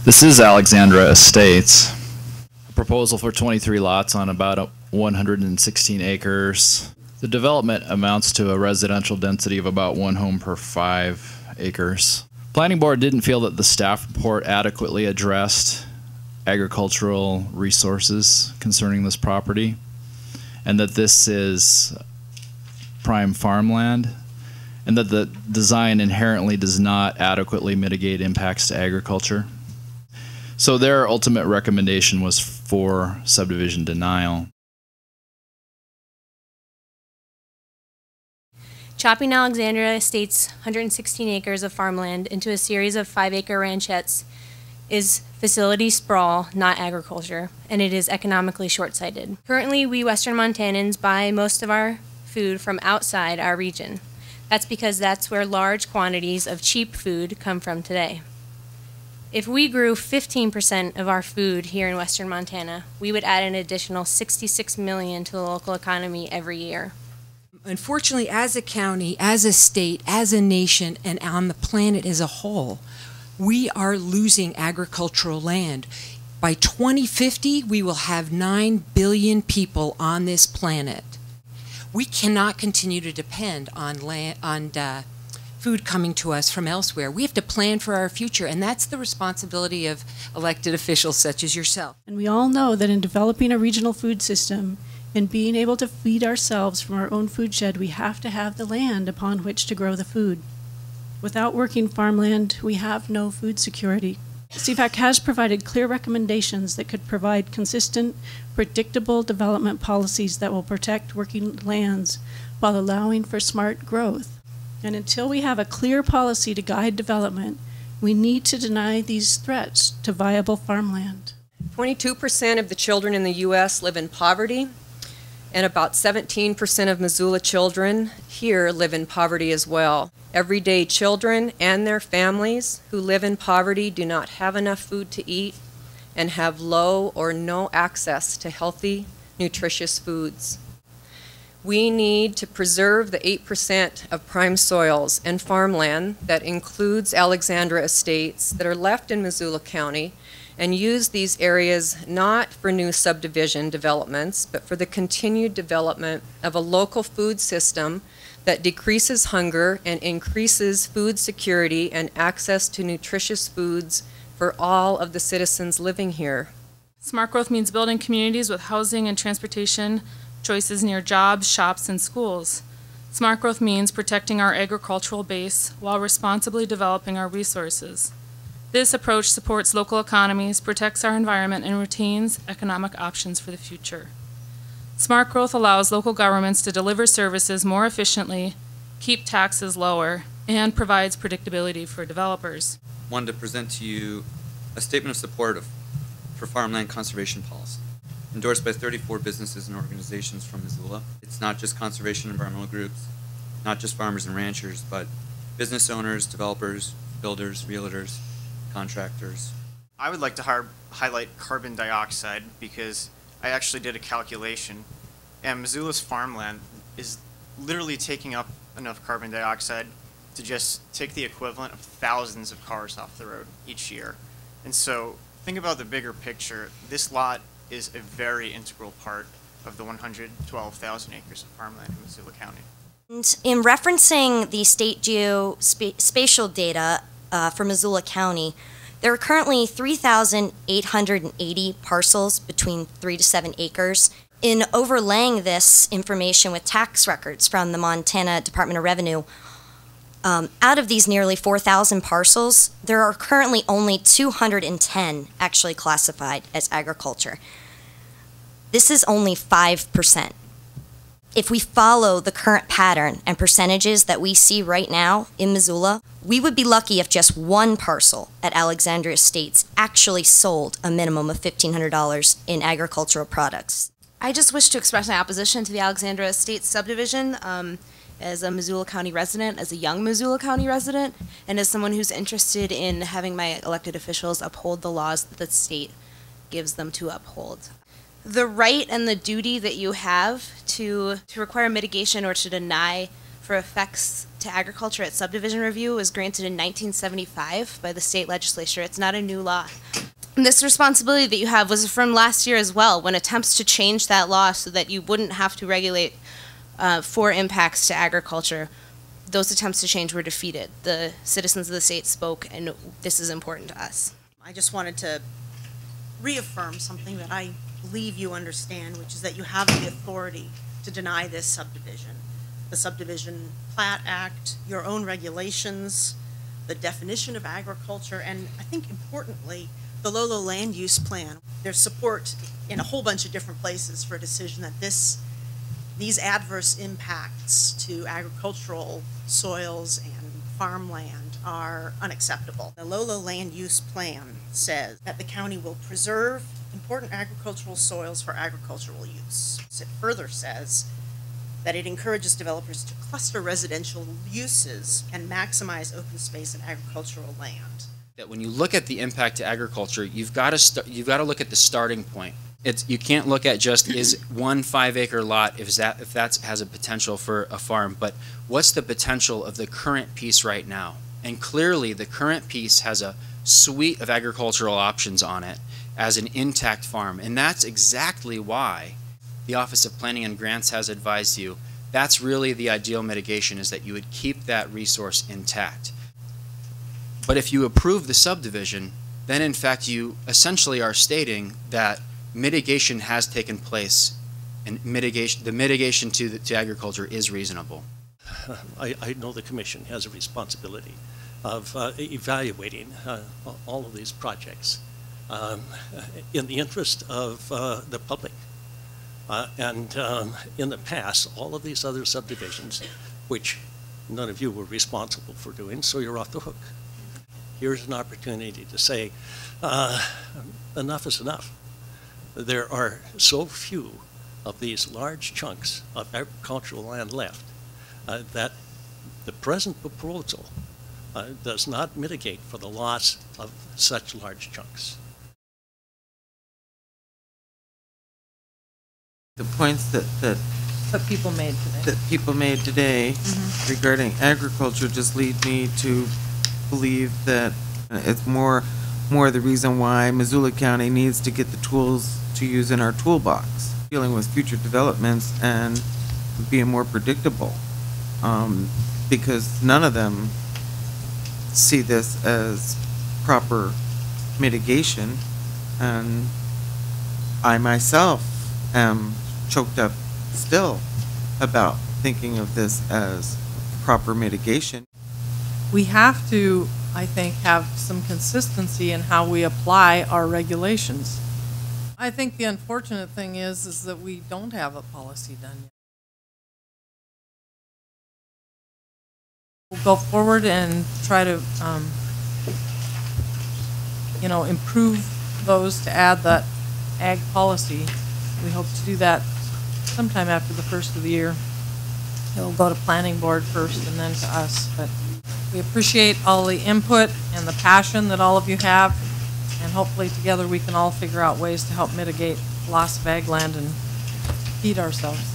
This is Alexandra Estates. A proposal for 23 lots on about 116 acres. The development amounts to a residential density of about 1 home per 5 acres. Planning Board didn't feel that the staff report adequately addressed agricultural resources concerning this property, and that this is prime farmland, and that the design inherently does not adequately mitigate impacts to agriculture. So their ultimate recommendation was for subdivision denial. Chopping Alexandra Estates' 116 acres of farmland into a series of 5-acre ranchettes is facility sprawl, not agriculture, and it is economically short-sighted. Currently, we Western Montanans buy most of our food from outside our region. That's because that's where large quantities of cheap food come from today. If we grew 15% of our food here in Western Montana, we would add an additional $66 million to the local economy every year. Unfortunately, as a county, as a state, as a nation, and on the planet as a whole, we are losing agricultural land. By 2050, we will have 9 billion people on this planet. We cannot continue to depend on food coming to us from elsewhere. We have to plan for our future, and that's the responsibility of elected officials such as yourself. And we all know that in developing a regional food system and being able to feed ourselves from our own food shed, we have to have the land upon which to grow the food. Without working farmland, we have no food security. CFAC has provided clear recommendations that could provide consistent, predictable development policies that will protect working lands while allowing for smart growth. And until we have a clear policy to guide development, we need to deny these threats to viable farmland. 22% of the children in the U.S. live in poverty, and about 17% of Missoula children here live in poverty as well. Everyday children and their families who live in poverty do not have enough food to eat and have low or no access to healthy, nutritious foods. We need to preserve the 8% of prime soils and farmland that includes Alexandra Estates that are left in Missoula County, and use these areas not for new subdivision developments, but for the continued development of a local food system that decreases hunger and increases food security and access to nutritious foods for all of the citizens living here. Smart growth means building communities with housing and transportation choices near jobs, shops, and schools. Smart growth means protecting our agricultural base while responsibly developing our resources. This approach supports local economies, protects our environment, and retains economic options for the future. Smart growth allows local governments to deliver services more efficiently, keep taxes lower, and provides predictability for developers. I wanted to present to you a statement of support for farmland conservation policy, endorsed by 34 businesses and organizations from Missoula. It's not just conservation environmental groups, not just farmers and ranchers, but business owners, developers, builders, realtors, contractors. I would like to highlight carbon dioxide because I actually did a calculation, and Missoula's farmland is literally taking up enough carbon dioxide to just take the equivalent of thousands of cars off the road each year. And so think about the bigger picture. This lot is a very integral part of the 112,000 acres of farmland in Missoula County. In referencing the state geospatial data for Missoula County, there are currently 3,880 parcels between 3 to 7 acres. In overlaying this information with tax records from the Montana Department of Revenue, out of these nearly 4,000 parcels, there are currently only 210 actually classified as agriculture. This is only 5%. If we follow the current pattern and percentages that we see right now in Missoula, we would be lucky if just one parcel at Alexandra Estates actually sold a minimum of $1,500 in agricultural products. I just wish to express my opposition to the Alexandra Estates subdivision as a Missoula County resident, as a young Missoula County resident, and as someone who's interested in having my elected officials uphold the laws that the state gives them to uphold. The right and the duty that you have to require mitigation or to deny for effects to agriculture at subdivision review was granted in 1975 by the state legislature. It's not a new law. And this responsibility that you have was from last year as well, when attempts to change that law so that you wouldn't have to regulate for impacts to agriculture, those attempts to change were defeated. The citizens of the state spoke, and this is important to us. I just wanted to reaffirm something that I believe you understand, which is that you have the authority to deny this subdivision. The Subdivision Plat Act, your own regulations, the definition of agriculture, and I think importantly, the Lolo Land Use Plan. There's support in a whole bunch of different places for a decision that these adverse impacts to agricultural soils and farmland are unacceptable. The Lolo Land Use Plan says that the county will preserve important agricultural soils for agricultural use. It further says that it encourages developers to cluster residential uses and maximize open space and agricultural land. That when you look at the impact to agriculture, you've got to look at the starting point. You can't look at just is 1 5-acre lot if that has a potential for a farm, but what's the potential of the current piece right now? And clearly the current piece has a suite of agricultural options on it as an intact farm, and that's exactly why the Office of Planning and Grants has advised you that's really the ideal mitigation, is that you would keep that resource intact. But if you approve the subdivision, then in fact you essentially are stating that mitigation has taken place, and the mitigation to agriculture is reasonable. I know the Commission has a responsibility of evaluating all of these projects in the interest of the public. And in the past, all of these other subdivisions, which none of you were responsible for doing, so you're off the hook. Here's an opportunity to say, enough is enough. There are so few of these large chunks of agricultural land left that the present proposal does not mitigate for the loss of such large chunks. The points that people made today, regarding agriculture just lead me to believe that it's more the reason why Missoula County needs to get the tools to use in our toolbox, dealing with future developments and being more predictable, because none of them see this as proper mitigation, and I myself am choked up still about thinking of this as proper mitigation. we have to, I think, have some consistency in how we apply our regulations. I think the unfortunate thing is that we don't have a policy done yet. We'll go forward and try to, improve those to add that ag policy. We hope to do that sometime after the first of the year. It'll go to planning board first and then to us, but we appreciate all the input and the passion that all of you have, and hopefully together we can all figure out ways to help mitigate loss of ag land and feed ourselves.